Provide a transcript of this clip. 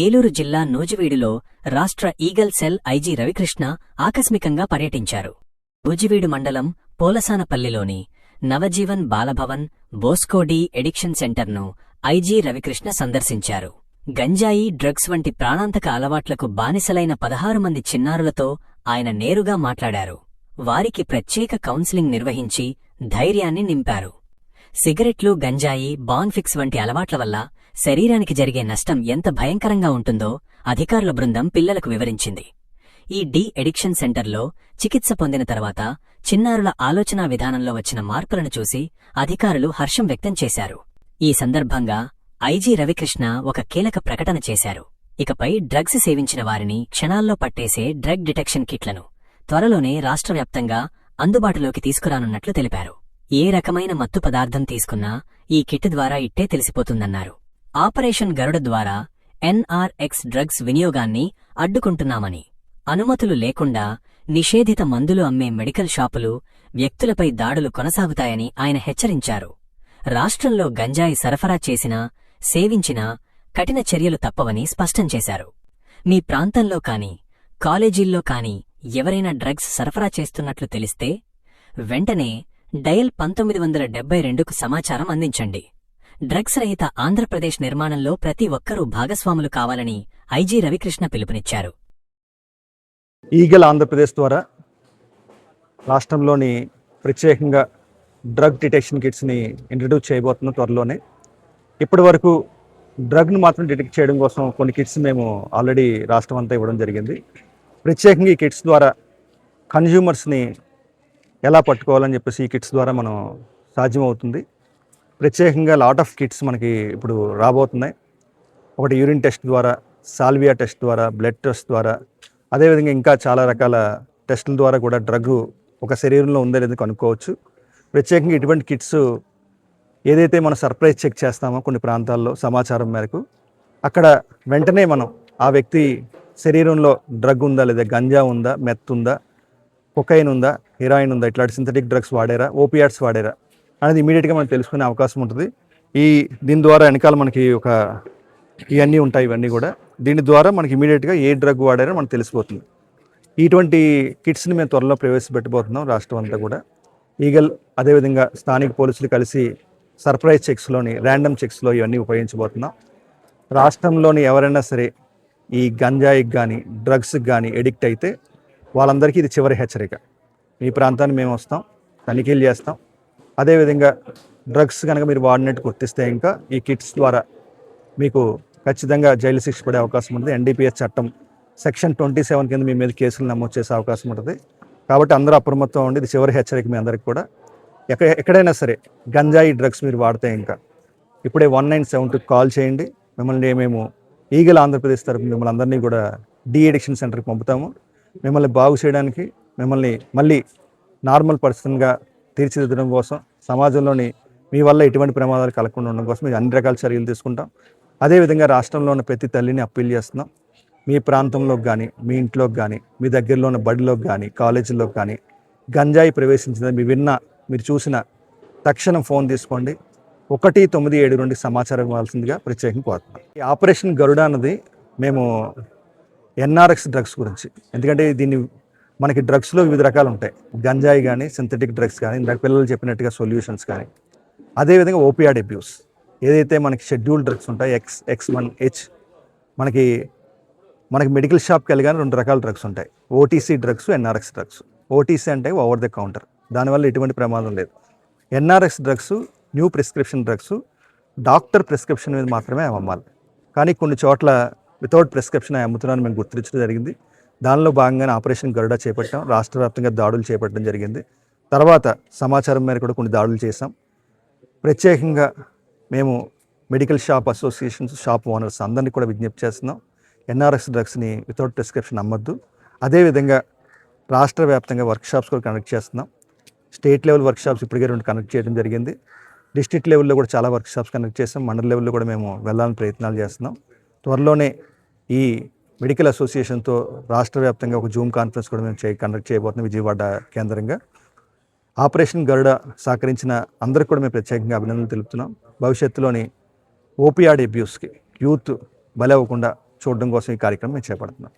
ఏలూరు జిల్లా నూజివీడులో రాష్ట్ర ఈగల్ సెల్ ఐజీ రవికృష్ణ ఆకస్మికంగా పర్యటించారు. నూజివీడు మండలం పోలసానపల్లిలోని Navajeevan Balabhavan Bosco de addiction సెంటర్ను ఐజీ రవికృష్ణ సందర్శించారు. గంజాయి, డ్రగ్స్ వంటి ప్రాణాంతక అలవాట్లకు బానిసలైన 16 మంది చిన్నారులతో ఆయన నేరుగా మాట్లాడారు. వారికి ప్రత్యేక కౌన్సిలింగ్ నిర్వహించి ధైర్యాన్ని నింపారు. సిగరెట్లు, గంజాయి, బాన్ఫిక్స్ వంటి అలవాట్ల వల్ల శరీరానికి జరిగే నష్టం ఎంత భయంకరంగా ఉంటుందో అధికారుల బృందం పిల్లలకు వివరించింది. ఈ డి ఎడిక్షన్ సెంటర్లో చికిత్స పొందిన తర్వాత చిన్నారుల ఆలోచనా విధానంలో వచ్చిన మార్పులను చూసి అధికారులు హర్షం వ్యక్తం చేశారు. ఈ సందర్భంగా ఐజీ రవికృష్ణ ఒక కీలక ప్రకటన చేశారు. ఇకపై డ్రగ్స్ సేవించిన వారిని క్షణాల్లో పట్టేసే డ్రగ్ డిటెక్షన్ కిట్లను త్వరలోనే రాష్ట్రవ్యాప్తంగా అందుబాటులోకి తీసుకురానున్నట్లు తెలిపారు. ఏ రకమైన మత్తు పదార్థం తీసుకున్నా ఈ కిట్ ద్వారా ఇట్టే తెలిసిపోతుందన్నారు. ఆపరేషన్ గరుడ ద్వారా ఎన్ఆర్ఎక్స్ డ్రగ్స్ వినియోగాన్ని అడ్డుకుంటున్నామని, అనుమతులు లేకుండా నిషేధిత మందులు అమ్మే మెడికల్ షాపులు, వ్యక్తులపై దాడులు కొనసాగుతాయని ఆయన హెచ్చరించారు. రాష్ట్రంలో గంజాయి సరఫరా చేసినా, సేవించినా కఠిన చర్యలు తప్పవని స్పష్టం చేశారు. మీ ప్రాంతంలో కాని, కాలేజీల్లో కాని ఎవరైనా డ్రగ్స్ సరఫరా చేస్తున్నట్లు తెలిస్తే వెంటనే డయల్ 1972కు సమాచారం అందించండి. డ్రగ్స్ రహిత ఆంధ్రప్రదేశ్ నిర్మాణంలో ప్రతి ఒక్కరూ భాగస్వాములు కావాలని ఐజీ రవికృష్ణ పిలుపునిచ్చారు. ఈగల్ ఆంధ్రప్రదేశ్ ద్వారా రాష్ట్రంలోని ప్రత్యేకంగా డ్రగ్ డిటెక్షన్ కిట్స్ని ఇంట్రడ్యూస్ చేయబోతున్నాం త్వరలోనే. ఇప్పటి వరకు డ్రగ్ను మాత్రం డిటెక్ట్ చేయడం కోసం కొన్ని కిట్స్ మేము ఆల్రెడీ రాష్ట్రం అంతా ఇవ్వడం జరిగింది. ప్రత్యేకంగా ఈ కిట్స్ ద్వారా కన్జ్యూమర్స్ని ఎలా పట్టుకోవాలని చెప్పేసి ఈ కిట్స్ ద్వారా మనం సాధ్యమవుతుంది. ప్రత్యేకంగా లాట్ ఆఫ్ కిట్స్ మనకి ఇప్పుడు రాబోతున్నాయి. ఒకటి యూరిన్ టెస్ట్ ద్వారా, సాల్వియా టెస్ట్ ద్వారా, బ్లడ్ టెస్ట్ ద్వారా, అదేవిధంగా ఇంకా చాలా రకాల టెస్టుల ద్వారా కూడా డ్రగ్ ఒక శరీరంలో ఉందో లేదో కనుక్కోవచ్చు. ప్రత్యేకంగా ఇటువంటి కిట్స్ ఏదైతే మనం సర్ప్రైజ్ చెక్ చేస్తామో కొన్ని ప్రాంతాల్లో సమాచారం మేరకు, అక్కడ వెంటనే మనం ఆ వ్యక్తి శరీరంలో డ్రగ్ ఉందా లేదా, గంజా ఉందా, మెత్ ఉందా, కొకైన్ ఉందా, హెరాయిన్ ఉందా, ఇట్లాంటి సింథటిక్ డ్రగ్స్ వాడారా, ఓపియాట్స్ వాడారా అనేది ఇమీడియట్గా మనం తెలుసుకునే అవకాశం ఉంటుంది. దీని ద్వారా వెనకాల మనకి ఇవన్నీ ఉంటాయి. ఇవన్నీ కూడా దీని ద్వారా మనకి ఇమీడియట్గా ఏ డ్రగ్ వాడారో మనకు తెలిసిపోతుంది. ఇటువంటి కిట్స్ని మేము త్వరలో ప్రవేశపెట్టబోతున్నాం రాష్ట్రం అంతా కూడా. ఈగల్ అదేవిధంగా స్థానిక పోలీసులు కలిసి సర్ప్రైజ్ చెక్స్లోని, ర్యాండమ్ చెక్స్లో ఇవన్నీ ఉపయోగించబోతున్నాం. రాష్ట్రంలోని ఎవరైనా సరే ఈ గంజాయికి కానీ డ్రగ్స్కి కానీ ఎడిక్ట్ అయితే వాళ్ళందరికీ ఇది చివరి హెచ్చరిక. మీ ప్రాంతాన్ని మేము వస్తాం, తనిఖీలు చేస్తాం. అదేవిధంగా డ్రగ్స్ కనుక మీరు వాడినట్టు గుర్తిస్తే ఇంకా ఈ కిట్స్ ద్వారా మీకు ఖచ్చితంగా జైలు శిక్ష పడే అవకాశం ఉంటుంది. ఎన్డీపీఎస్ చట్టం సెక్షన్ 27 కింద మీ మీద కేసులు నమోదు చేసే అవకాశం ఉంటుంది. కాబట్టి అందరూ అప్రమత్తం ఉండి, ఇది చివరి హెచ్చరిక మీ అందరికీ కూడా. ఎక్కడైనా సరే గంజాయి డ్రగ్స్ మీరు వాడితే ఇంకా ఇప్పుడే 1972కి కాల్ చేయండి. మిమ్మల్ని మేము ఈగల్ ఆంధ్రప్రదేశ్ తరపున మిమ్మల్ని అందరినీ కూడా డి ఎడిక్షన్ సెంటర్కి పంపుతాము. మిమ్మల్ని బాగు చేయడానికి, మిమ్మల్ని మళ్ళీ నార్మల్ పర్సన్గా తీర్చిదిద్దడం కోసం, సమాజంలోని మీ వల్ల ఎటువంటి ప్రమాదాలు కలగకుండా ఉండడం కోసం అన్ని రకాల చర్యలు తీసుకుంటాం. అదేవిధంగా రాష్ట్రంలో ఉన్న ప్రతి తల్లిని అప్పీల్ చేస్తున్నాం. మీ ప్రాంతంలోకి కానీ, మీ ఇంట్లోకి కానీ, మీ దగ్గరలో ఉన్న బడిలోకి కానీ, కాలేజీల్లోకి కానీ గంజాయి ప్రవేశించిందని మీరు చూసిన తక్షణం ఫోన్ తీసుకోండి. 1972 సమాచారం ఇవ్వాల్సిందిగా ప్రత్యేకంగా కోరుతున్నాం. ఈ ఆపరేషన్ గరుడ అన్నది మేము ఎన్ఆర్ఎక్స్ డ్రగ్స్ గురించి, ఎందుకంటే దీన్ని మనకి డ్రగ్స్లో వివిధ రకాలు ఉంటాయి. గంజాయి కానీ, సింథటిక్ డ్రగ్స్ కానీ, ఇందాక పిల్లలు చెప్పినట్టుగా సొల్యూషన్స్ కానీ, అదేవిధంగా ఓపియాడ్ అబ్యూస్, ఏదైతే మనకి షెడ్యూల్ డ్రగ్స్ ఉంటాయి, X1H, మనకి మెడికల్ షాప్కి వెళ్ళగానే 2 రకాల డ్రగ్స్ ఉంటాయి. OTC drugs, NRX drugs. OTC అంటే ఓవర్ ద కౌంటర్, దానివల్ల ఎటువంటి ప్రమాదం లేదు. NRX drugs new prescription drugs, doctor prescription మీద మాత్రమే అమ్మాలి. కానీ కొన్ని చోట్ల వితౌట్ ప్రిస్క్రిప్షన్ అమ్ముతున్నారని మేము గుర్తించడం జరిగింది. దానిలో భాగంగానే ఆపరేషన్ గరుడ చేపట్టాం. రాష్ట్ర వ్యాప్తంగా దాడులు చేపట్టడం జరిగింది. తర్వాత సమాచారం మేరకు కూడా కొన్ని దాడులు చేశాం. ప్రత్యేకంగా మేము medical shop associations, shop owners అందరినీ కూడా విజ్ఞప్తి చేస్తున్నాం, ఎన్ఆర్ఎక్స్ డ్రగ్స్ని వితౌట్ ప్రిస్క్రిప్షన్ అమ్మద్దు. అదేవిధంగా రాష్ట్ర వ్యాప్తంగా వర్క్షాప్స్ కూడా కండక్ట్ చేస్తున్నాం. స్టేట్ లెవెల్ వర్క్షాప్స్ ఇప్పటికే 2 కండక్ట్ చేయడం జరిగింది. డిస్ట్రిక్ట్ లెవెల్లో కూడా చాలా వర్క్షాప్స్ కండక్ట్ చేస్తాం. మండల లెవెల్లో కూడా మేము వెళ్ళాలని ప్రయత్నాలు చేస్తున్నాం. త్వరలోనే ఈ మెడికల్ అసోసియేషన్తో రాష్ట్ర వ్యాప్తంగా ఒక జూమ్ కాన్ఫరెన్స్ కూడా మేము కండక్ట్ చేయబోతున్నాం విజయవాడ కేంద్రంగా. ఆపరేషన్ గరుడ సహకరించిన అందరికీ కూడా మేము ప్రత్యేకంగా అభినందనలు తెలుపుతున్నాం. భవిష్యత్తులోని ఓపియాడ్ అబ్యూస్కి యూత్ బలవ్వకుండా చూడడం కోసం ఈ కార్యక్రమం మేము చేపడుతున్నాం.